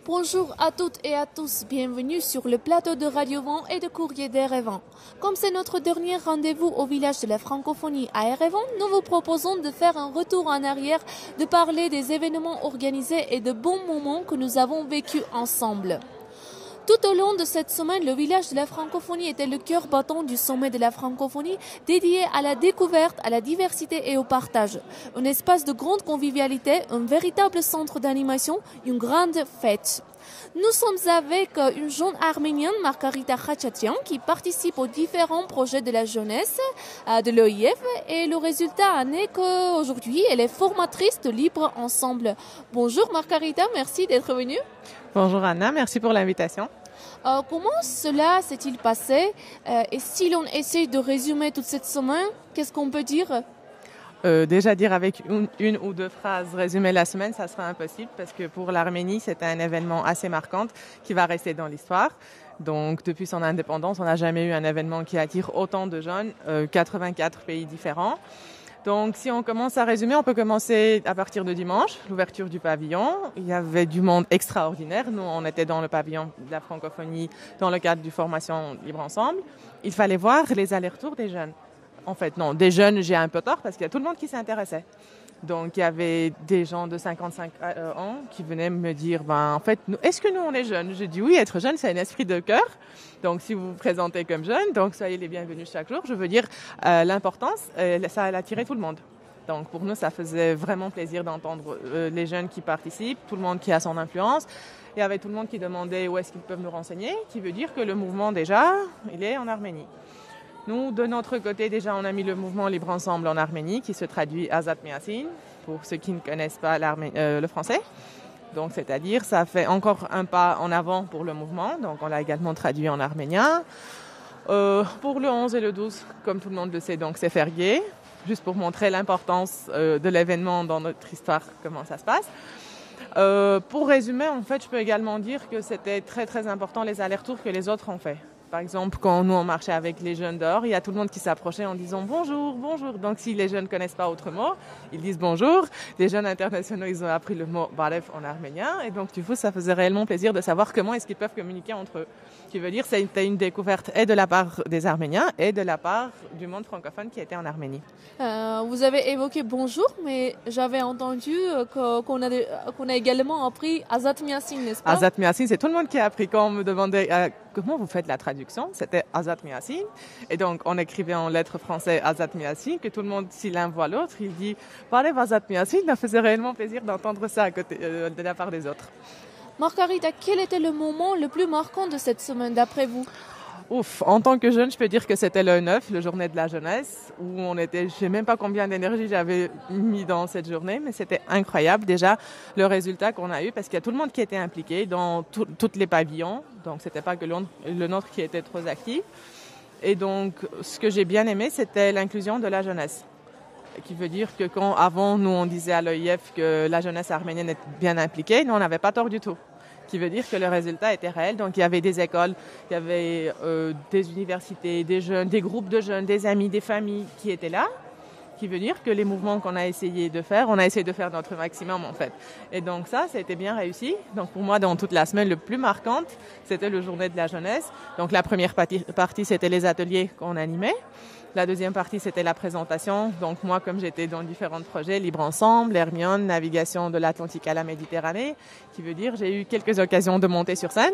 Bonjour à toutes et à tous, bienvenue sur le plateau de Radio Vent et de Courrier d'Erevan. Comme c'est notre dernier rendez-vous au village de la francophonie à Erevan, nous vous proposons de faire un retour en arrière, de parler des événements organisés et de bons moments que nous avons vécus ensemble. Tout au long de cette semaine, le village de la francophonie était le cœur battant du sommet de la francophonie, dédié à la découverte, à la diversité et au partage. Un espace de grande convivialité, un véritable centre d'animation, une grande fête. Nous sommes avec une jeune arménienne, Margarita Khachatian, qui participe aux différents projets de la jeunesse de l'OIF et le résultat en est qu'aujourd'hui, elle est formatrice de Libre Ensemble. Bonjour Margarita, merci d'être venue. Bonjour Anna, merci pour l'invitation. Comment cela s'est-il passé et si l'on essaye de résumer toute cette semaine, qu'est-ce qu'on peut dire? Déjà dire avec une ou deux phrases résumer la semaine, ça sera impossible parce que pour l'Arménie, c'était un événement assez marquant qui va rester dans l'histoire. Donc depuis son indépendance, on n'a jamais eu un événement qui attire autant de jeunes, 84 pays différents. Donc si on commence à résumer, on peut commencer à partir de dimanche, l'ouverture du pavillon. Il y avait du monde extraordinaire. Nous, on était dans le pavillon de la francophonie dans le cadre du formation Libre Ensemble. Il fallait voir les allers-retours des jeunes. En fait, non, des jeunes, j'ai un peu tort parce qu'il y a tout le monde qui s'intéressait. Donc, il y avait des gens de 55 ans qui venaient me dire, en fait, est-ce que nous, on est jeunes? Je dis oui, être jeune, c'est un esprit de cœur. Donc, si vous vous présentez comme jeune, donc soyez les bienvenus chaque jour. Je veux dire, l'importance, ça a attiré tout le monde. Donc, pour nous, ça faisait vraiment plaisir d'entendre les jeunes qui participent, tout le monde qui a son influence. Il y avait tout le monde qui demandait où est-ce qu'ils peuvent nous renseigner, qui veut dire que le mouvement, déjà, il est en Arménie. Nous, de notre côté, déjà, on a mis le mouvement Libre Ensemble en Arménie, qui se traduit Azat Miasin, pour ceux qui ne connaissent pas le français. Donc, c'est-à-dire, ça fait encore un pas en avant pour le mouvement. Donc, on l'a également traduit en arménien. Pour le 11 et le 12, comme tout le monde le sait, donc c'est férié, juste pour montrer l'importance de l'événement dans notre histoire, comment ça se passe. Pour résumer, en fait, je peux également dire que c'était très, très important les allers-retours que les autres ont fait. Par exemple, quand nous, on marchait avec les jeunes dehors, il y a tout le monde qui s'approchait en disant « bonjour, bonjour ». Donc, si les jeunes ne connaissent pas autre mot, ils disent « bonjour ». Les jeunes internationaux, ils ont appris le mot « baref » en arménien. Et donc, du coup, ça faisait réellement plaisir de savoir comment est-ce qu'ils peuvent communiquer entre eux. Ce qui veut dire que c'était une découverte et de la part des Arméniens et de la part du monde francophone qui était en Arménie. Vous avez évoqué « bonjour », mais j'avais entendu qu'on a également appris « Azat Miasin », n'est-ce pas? Azat Miasin, c'est tout le monde qui a appris. Quand on me demandait comment vous faites la traduction, c'était Azat Miasin. Et donc, on écrivait en lettres françaises Azat Miasin, que tout le monde, si l'un voit l'autre, il dit « parlez Azat Miasin », ça faisait réellement plaisir d'entendre ça à côté, de la part des autres. Margarita, quel était le moment le plus marquant de cette semaine, d'après vous? En tant que jeune, je peux dire que c'était le 9, la journée de la jeunesse, où on était, je sais même pas combien d'énergie j'avais mis dans cette journée, mais c'était incroyable déjà le résultat qu'on a eu, parce qu'il y a tout le monde qui était impliqué dans tous les pavillons, donc c'était pas que le nôtre qui était trop actif. Et donc, ce que j'ai bien aimé, c'était l'inclusion de la jeunesse, qui veut dire que quand avant, nous, on disait à l'OIF que la jeunesse arménienne est bien impliquée, nous, on n'avait pas tort du tout. Qui veut dire que le résultat était réel. Donc, il y avait des écoles, il y avait des universités, des jeunes, des groupes de jeunes, des amis, des familles qui étaient là. Qui veut dire que les mouvements qu'on a essayé de faire, on a essayé de faire notre maximum, en fait. Et donc, ça a été bien réussi. Donc, pour moi, dans toute la semaine, le plus marquante, c'était le journée de la jeunesse. Donc, la première partie, c'était les ateliers qu'on animait. La deuxième partie, c'était la présentation. Donc, moi, comme j'étais dans différents projets, Libre Ensemble, Hermione, navigation de l'Atlantique à la Méditerranée, qui veut dire j'ai eu quelques occasions de monter sur scène.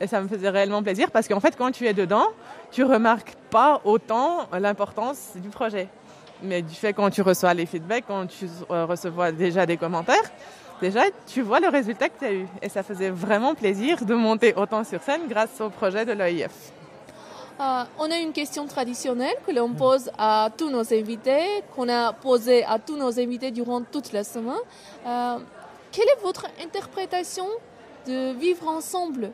Et ça me faisait réellement plaisir parce qu'en fait, quand tu es dedans, tu remarques pas autant l'importance du projet. Mais du fait, quand tu reçois les feedbacks, quand tu reçois déjà des commentaires, déjà, tu vois le résultat que tu as eu. Et ça faisait vraiment plaisir de monter autant sur scène grâce au projet de l'OIF. On a une question traditionnelle que l'on pose à tous nos invités, qu'on a posée à tous nos invités durant toute la semaine. Quelle est votre interprétation de vivre ensemble?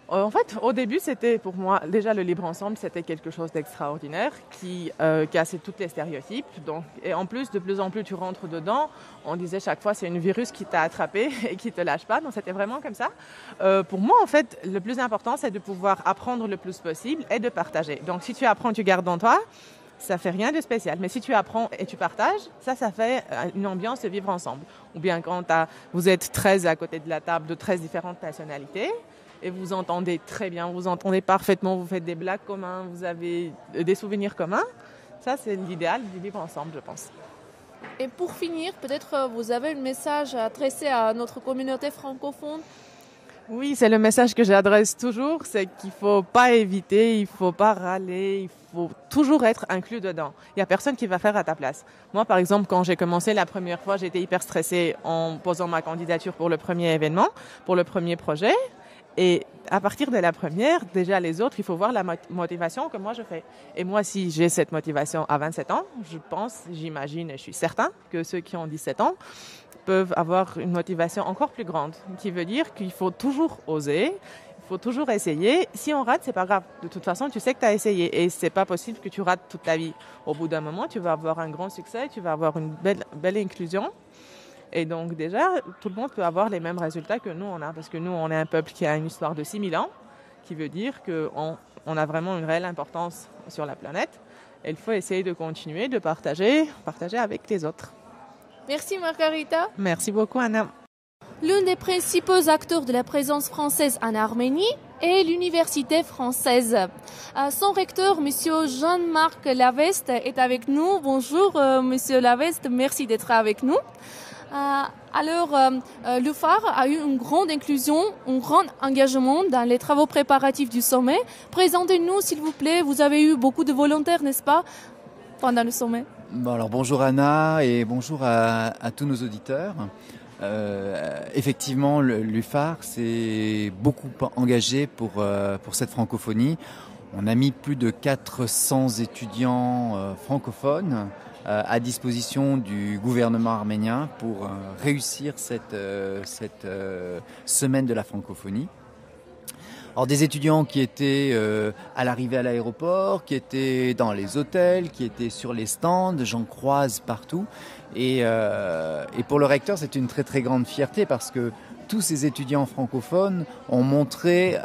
En fait, au début, c'était pour moi, déjà le Libre Ensemble, c'était quelque chose d'extraordinaire qui cassait tous les stéréotypes. Donc, et en plus, de plus en plus, tu rentres dedans. On disait chaque fois, c'est un virus qui t'a attrapé et qui te lâche pas. Donc, c'était vraiment comme ça. Pour moi, en fait, le plus important, c'est de pouvoir apprendre le plus possible et de partager. Donc, si tu apprends, tu gardes en toi. ça fait rien de spécial. Mais si tu apprends et tu partages, ça fait une ambiance de vivre ensemble. Ou bien quand vous êtes 13 à côté de la table de 13 différentes nationalités et vous entendez très bien, vous entendez parfaitement, vous faites des blagues communes, vous avez des souvenirs communs. Ça, c'est l'idéal du vivre ensemble, je pense. Et pour finir, peut-être vous avez un message à adresser à notre communauté francophone. Oui, c'est le message que j'adresse toujours, c'est qu'il faut pas éviter, il faut pas râler, il faut toujours être inclus dedans. Il y a personne qui va faire à ta place. Moi, par exemple, quand j'ai commencé la première fois, j'étais hyper stressée en posant ma candidature pour le premier événement, pour le premier projet. Et à partir de la première, déjà les autres, il faut voir la motivation que moi je fais. Et moi, si j'ai cette motivation à 27 ans, je pense, j'imagine et je suis certain que ceux qui ont 17 ans peuvent avoir une motivation encore plus grande, qui veut dire qu'il faut toujours oser, il faut toujours essayer. Si on rate, c'est pas grave. De toute façon, tu sais que tu as essayé et c'est pas possible que tu rates toute ta vie. Au bout d'un moment, tu vas avoir un grand succès, tu vas avoir une belle inclusion. Et donc déjà, tout le monde peut avoir les mêmes résultats que nous on a, parce que nous on est un peuple qui a une histoire de 6000 ans, qui veut dire qu'on a vraiment une réelle importance sur la planète. Et il faut essayer de continuer, de partager avec les autres. Merci Margarita. Merci beaucoup Anna. L'un des principaux acteurs de la présence française en Arménie est l'université française. Son recteur, Monsieur Jean-Marc Laveste, est avec nous. Bonjour Monsieur Laveste, merci d'être avec nous. Le phare a eu une grande inclusion, un grand engagement dans les travaux préparatifs du sommet. Présentez-nous s'il vous plaît, vous avez eu beaucoup de volontaires, n'est-ce pas, pendant le sommet? Alors bonjour Anna et bonjour à tous nos auditeurs. Effectivement, l'UFAR s'est beaucoup engagé pour cette francophonie. On a mis plus de 400 étudiants francophones à disposition du gouvernement arménien pour réussir cette semaine de la francophonie. Alors des étudiants qui étaient à l'arrivée à l'aéroport, qui étaient dans les hôtels, qui étaient sur les stands, j'en croise partout. Et pour le recteur, c'est une très très grande fierté parce que tous ces étudiants francophones ont montré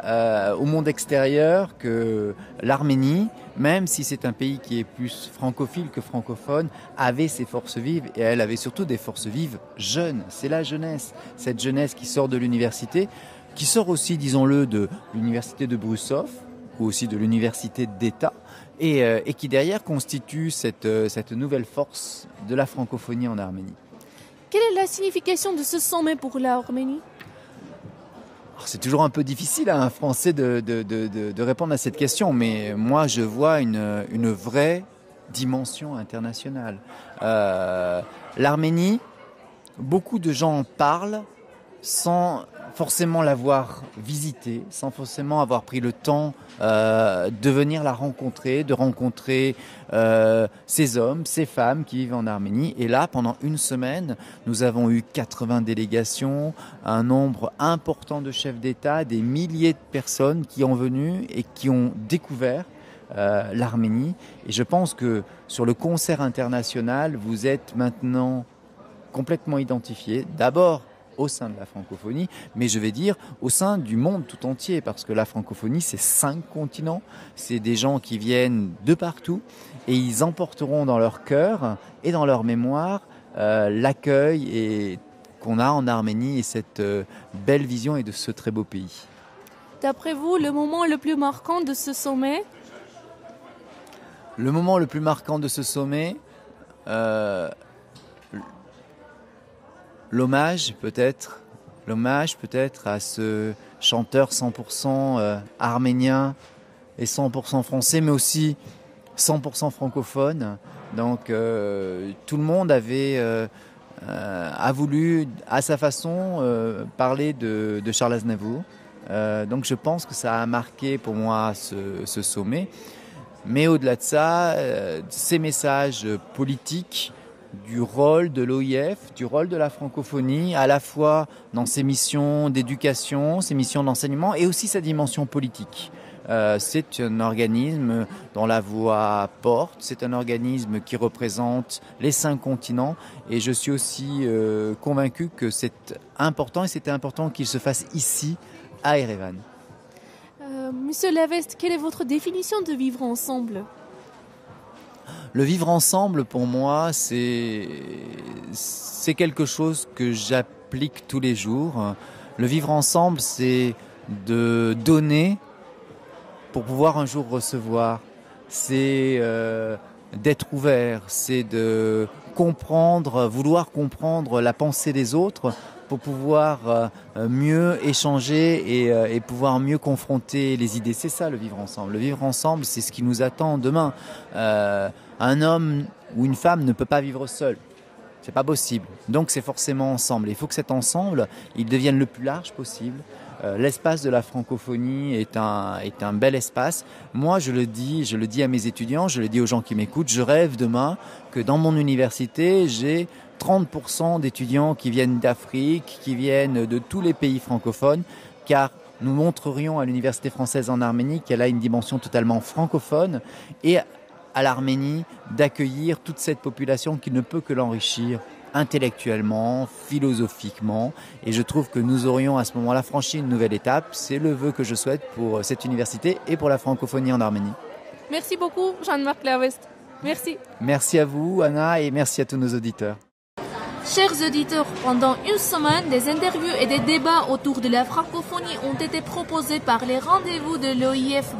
au monde extérieur que l'Arménie, même si c'est un pays qui est plus francophile que francophone, avait ses forces vives et elle avait surtout des forces vives jeunes. C'est la jeunesse, cette jeunesse qui sort de l'université, qui sort aussi, disons-le, de l'université de Brusov ou aussi de l'université d'État et qui derrière constitue cette nouvelle force de la francophonie en Arménie. Quelle est la signification de ce sommet pour l'Arménie ? C'est toujours un peu difficile à un Français de répondre à cette question, mais moi je vois une vraie dimension internationale. L'Arménie, beaucoup de gens en parlent sans forcément l'avoir visitée, sans forcément avoir pris le temps de venir la rencontrer, de rencontrer ces hommes, ces femmes qui vivent en Arménie. Et là, pendant une semaine, nous avons eu 80 délégations, un nombre important de chefs d'État, des milliers de personnes qui ont venu et qui ont découvert l'Arménie. Et je pense que sur le concert international, vous êtes maintenant complètement identifiés. D'abord, au sein de la francophonie, mais je vais dire au sein du monde tout entier, parce que la francophonie, c'est 5 continents, c'est des gens qui viennent de partout, et ils emporteront dans leur cœur et dans leur mémoire l'accueil qu'on a en Arménie et cette belle vision et de ce très beau pays. D'après vous, le moment le plus marquant de ce sommet ? Le moment le plus marquant de ce sommet, l'hommage peut-être à ce chanteur 100% arménien et 100% français, mais aussi 100% francophone. Donc tout le monde a voulu, à sa façon, parler de Charles Aznavour. Donc je pense que ça a marqué pour moi ce sommet. Mais au-delà de ça, ces messages politiques, du rôle de l'OIF, du rôle de la francophonie, à la fois dans ses missions d'éducation, ses missions d'enseignement et aussi sa dimension politique. C'est un organisme dont la voix porte, c'est un organisme qui représente les 5 continents et je suis aussi convaincu que c'est important et c'était important qu'il se fasse ici, à Erevan. Monsieur Laveste, quelle est votre définition de vivre ensemble ? Le vivre ensemble, pour moi, c'est quelque chose que j'applique tous les jours. Le vivre ensemble, c'est de donner pour pouvoir un jour recevoir. C'est d'être ouvert, c'est de comprendre, vouloir comprendre la pensée des autres pour pouvoir mieux échanger et pouvoir mieux confronter les idées. C'est ça le vivre ensemble. Le vivre ensemble, c'est ce qui nous attend demain. Un homme ou une femme ne peut pas vivre seul. C'est pas possible. Donc c'est forcément ensemble. Il faut que cet ensemble, il devienne le plus large possible. L'espace de la francophonie est un bel espace. Moi, je le dis à mes étudiants, je le dis aux gens qui m'écoutent, je rêve demain que dans mon université, j'ai 30% d'étudiants qui viennent d'Afrique, qui viennent de tous les pays francophones, car nous montrerions à l'Université française en Arménie qu'elle a une dimension totalement francophone et à l'Arménie d'accueillir toute cette population qui ne peut que l'enrichir intellectuellement, philosophiquement. Et je trouve que nous aurions à ce moment-là franchi une nouvelle étape. C'est le vœu que je souhaite pour cette université et pour la francophonie en Arménie. Merci beaucoup, Jean-Marc Lavest. Merci. Merci à vous, Anna, et merci à tous nos auditeurs. Chers auditeurs, pendant une semaine, des interviews et des débats autour de la francophonie ont été proposés par les rendez-vous de l'OIF.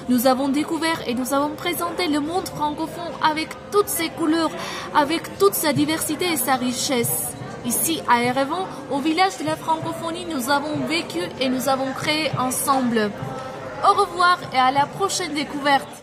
Nous avons découvert et nous avons présenté le monde francophone avec toutes ses couleurs, avec toute sa diversité et sa richesse. Ici, à Erevan, au village de la francophonie, nous avons vécu et nous avons créé ensemble. Au revoir et à la prochaine découverte.